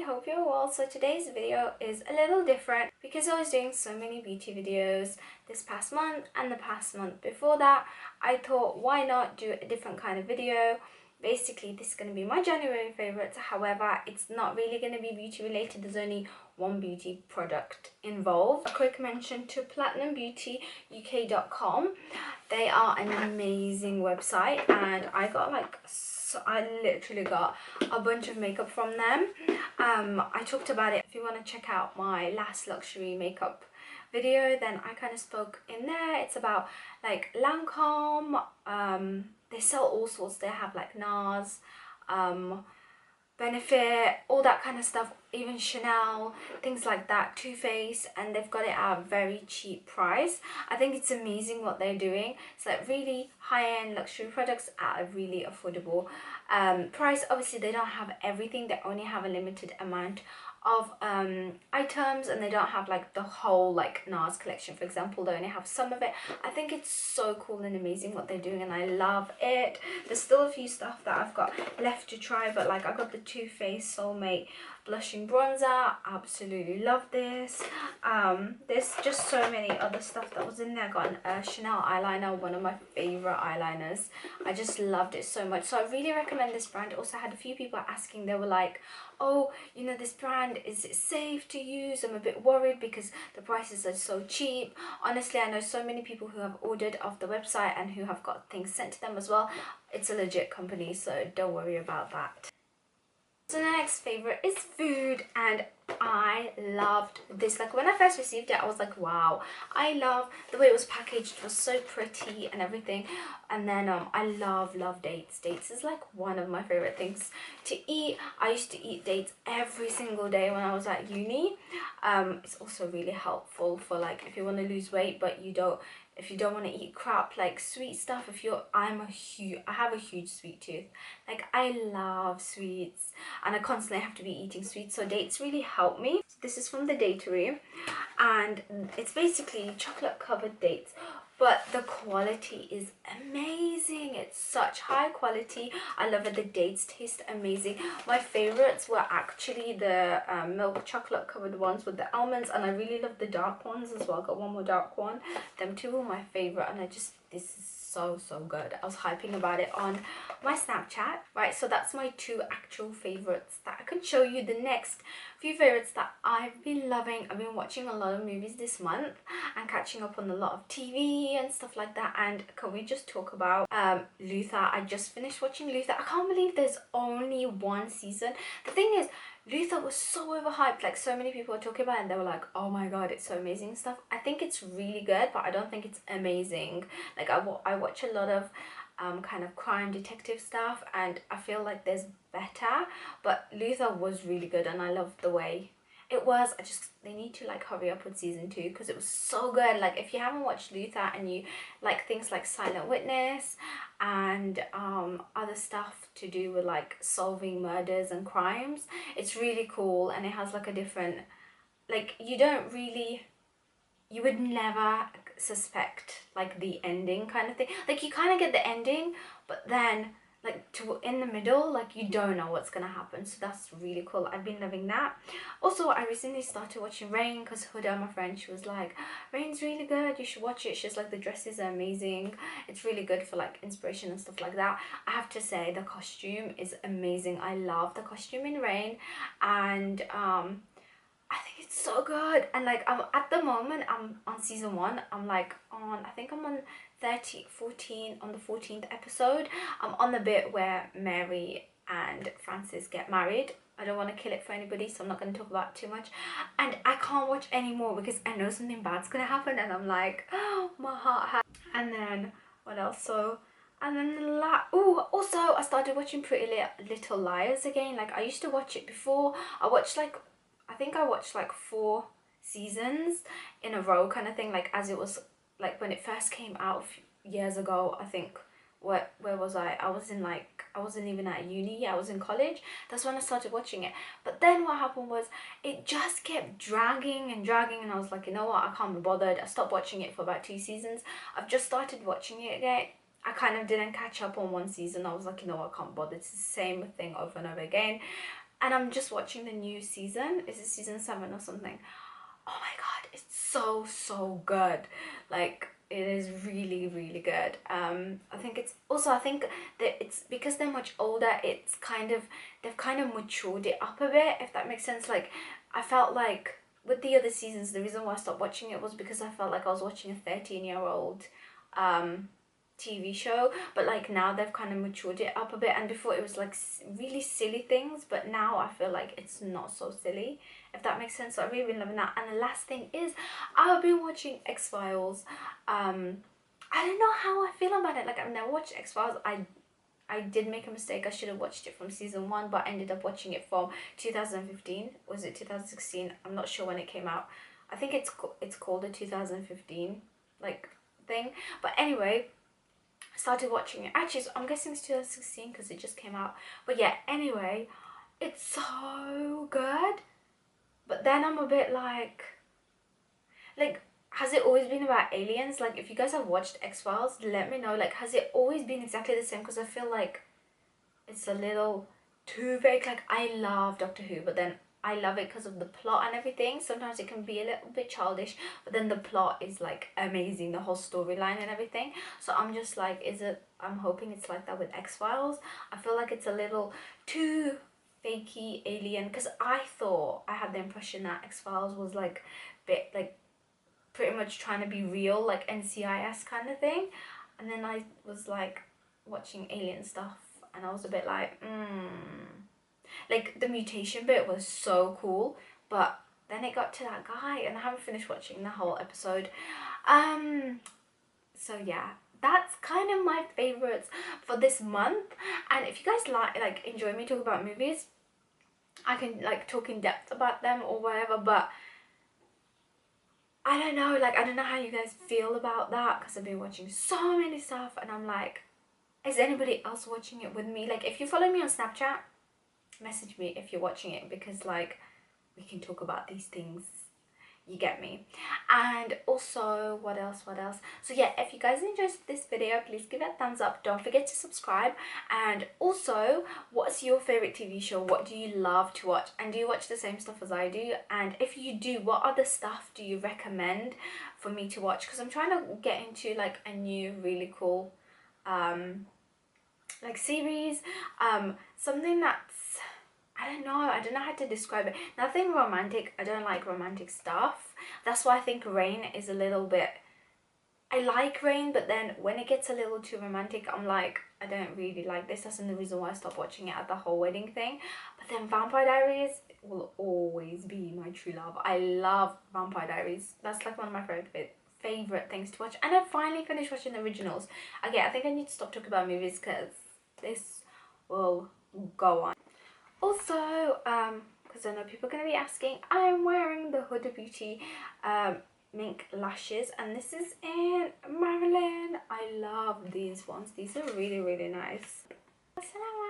hope you're well. So today's video is a little different because I was doing so many beauty videos this past month and the past month before that. I thought, why not do a different kind of video? Basically, this is going to be my January favorites. However, it's not really going to be beauty related. There's only one beauty product involved. A quick mention to platinumbeautyuk.com. They are an amazing website, and I literally got a bunch of makeup from them. I talked about it. If you want to check out my last luxury makeup video, then I kind of spoke in there. It's about like Lancome. They sell all sorts. They have like NARS, Benefit, all that kind of stuff, even Chanel, things like that, Too Faced, and they've got it at a very cheap price. I think it's amazing what they're doing. It's like really high-end luxury products at a really affordable price. Obviously, they don't have everything. They only have a limited amount of items, and they don't have like the whole like NARS collection, for example. They only have some of it. I think it's so cool and amazing what they're doing, and I love it. There's still a few stuff that I've got left to try, but like I got the Too Faced Soulmate blushing bronzer. Absolutely love this. There's just so many other stuff that was in there. I got a Chanel eyeliner, one of my favorite eyeliners. I just loved it so much, so I really recommend this brand. Also had a few people asking, they were like, oh, you know, this brand, is it safe to use? I'm a bit worried because the prices are so cheap. Honestly, I know so many people who have ordered off the website and who have got things sent to them as well. It's a legit company, so don't worry about that. So the next favorite is food, and I loved this. Like when I first received it, I was like, wow, I love the way it was packaged. It was so pretty and everything. And then I love dates. Dates is like one of my favorite things to eat. I used to eat dates every single day when I was at uni. It's also really helpful for like if you want to lose weight but you don't want to eat crap like sweet stuff. I have a huge sweet tooth. Like I love sweets and I constantly have to be eating sweets, so dates really help me. This is from the Datery, and it's basically chocolate covered dates, but the quality is amazing. It's such high quality. I love it. The dates taste amazing. My favorites were actually the milk chocolate covered ones with the almonds, and I really love the dark ones as well. Got one more dark one. Them two were my favorite, and this is so good. I was hyping about it on my Snapchat. Right, so that's my two actual favorites that I could show you. The next few favorites that I've been loving, I've been watching a lot of movies this month and catching up on a lot of TV and stuff like that. And can we just talk about Luther? I just finished watching Luther. I can't believe there's only one season. The thing is, Luther was so overhyped. Like so many people were talking about it and they were like, oh my god, it's so amazing and stuff. I think it's really good, but I don't think it's amazing. Like I watch a lot of kind of crime detective stuff, and I feel like there's better, but Luther was really good and I loved the way it was. They need to like hurry up with season 2 because it was so good. Like if you haven't watched Luther and you like things like Silent Witness and other stuff to do with like solving murders and crimes, it's really cool, and it has like a different, like you would never suspect like the ending kind of thing. Like you kind of get the ending, but then like in the middle, like you don't know what's gonna happen. So that's really cool. I've been loving that. Also, I recently started watching Rain because Huda, my friend, she was like, Rain's really good, you should watch it. She's like, the dresses are amazing. It's really good for like inspiration and stuff like that. I have to say the costume is amazing. I love the costume in Rain, and I think it's so good. And like at the moment I'm on season 1. I'm like I think I'm on on the 14th episode. I'm on the bit where Mary and Francis get married. I don't want to kill it for anybody, so I'm not going to talk about it too much. And I can't watch anymore because I know something bad's going to happen, and I'm like, oh, my heart hurts. And then what else? And then also I started watching Pretty Little Liars again. Like I used to watch it before. I think I watched like 4 seasons in a row kind of thing, like as it was like when it first came out years ago. I think where was I wasn't even at uni. I was in college. That's when I started watching it. But then what happened was it just kept dragging and I was like, you know what, I can't be bothered. I stopped watching it for about 2 seasons. I've just started watching it again. I kind of didn't catch up on 1 season. I was like, you know what, I can't bother. It's the same thing over and over again. and I'm just watching the new season. Is it season 7 or something? Oh my god, it's so good. Like, it is really really good. I think it's also, I think that it's because they're much older, it's kind of, they've kind of matured it up a bit, if that makes sense. Like, I felt like with the other seasons, the reason why I stopped watching it was because I felt like I was watching a 13-year-old TV show, but like now they've kind of matured it up a bit, and before it was like really silly things, but now I feel like it's not so silly, if that makes sense. So I've really been loving that. And the last thing is, I've been watching X-Files. I don't know how I feel about it. Like, I've never watched X-Files. I did make a mistake. I should have watched it from season 1, but I ended up watching it from 2015. Was it 2016? I'm not sure when it came out. I think it's called a 2015 like thing. But anyway, I started watching it. Actually, I'm guessing it's 2016 because it just came out. But yeah, anyway, it's so good. But then I'm a bit like, has it always been about aliens? Like, if you guys have watched X-Files, let me know. Like, has it always been exactly the same? Because I feel like it's a little too vague. Like, I love Doctor Who, but then I love it because of the plot and everything. Sometimes it can be a little bit childish, but then the plot is like amazing, the whole storyline and everything. So I'm just like, I'm hoping it's like that with X-Files. I feel like it's a little too fakey alien, because I had the impression that X-Files was like bit like pretty much trying to be real, like NCIS kind of thing. And then I was like watching alien stuff, and I was a bit like, like the mutation bit was so cool, but then it got to that guy, and I haven't finished watching the whole episode. So yeah, that's kind of my favorites for this month. And if you guys like enjoy me talk about movies, I can like talk in depth about them or whatever, but I don't know, like, I don't know how you guys feel about that, because I've been watching so many stuff, and I'm like, is anybody else watching it with me? Like, if you follow me on Snapchat, message me if you're watching it, because like, we can talk about these things. You get me? And also, what else? So yeah, if you guys enjoyed this video, please give it a thumbs up. Don't forget to subscribe. And also, what's your favorite TV show? What do you love to watch? And do you watch the same stuff as I do? And if you do, what other stuff do you recommend for me to watch? Because I'm trying to get into like a new really cool like series, something that's, I don't know how to describe it. Nothing romantic. I don't like romantic stuff. That's why I think Rain is a little bit, I like Rain, but then when it gets a little too romantic, I'm like, I don't really like this. That's the reason why I stopped watching it at the whole wedding thing. But then Vampire Diaries will always be my true love. I love Vampire Diaries. That's like one of my favorite things to watch. And I finally finished watching the originals. Okay, I think I need to stop talking about movies because this will go on. Also, because I know people are going to be asking, I'm wearing the Huda Beauty mink lashes, and this is in Marilyn. I love these ones. These are really, really nice. Assalamu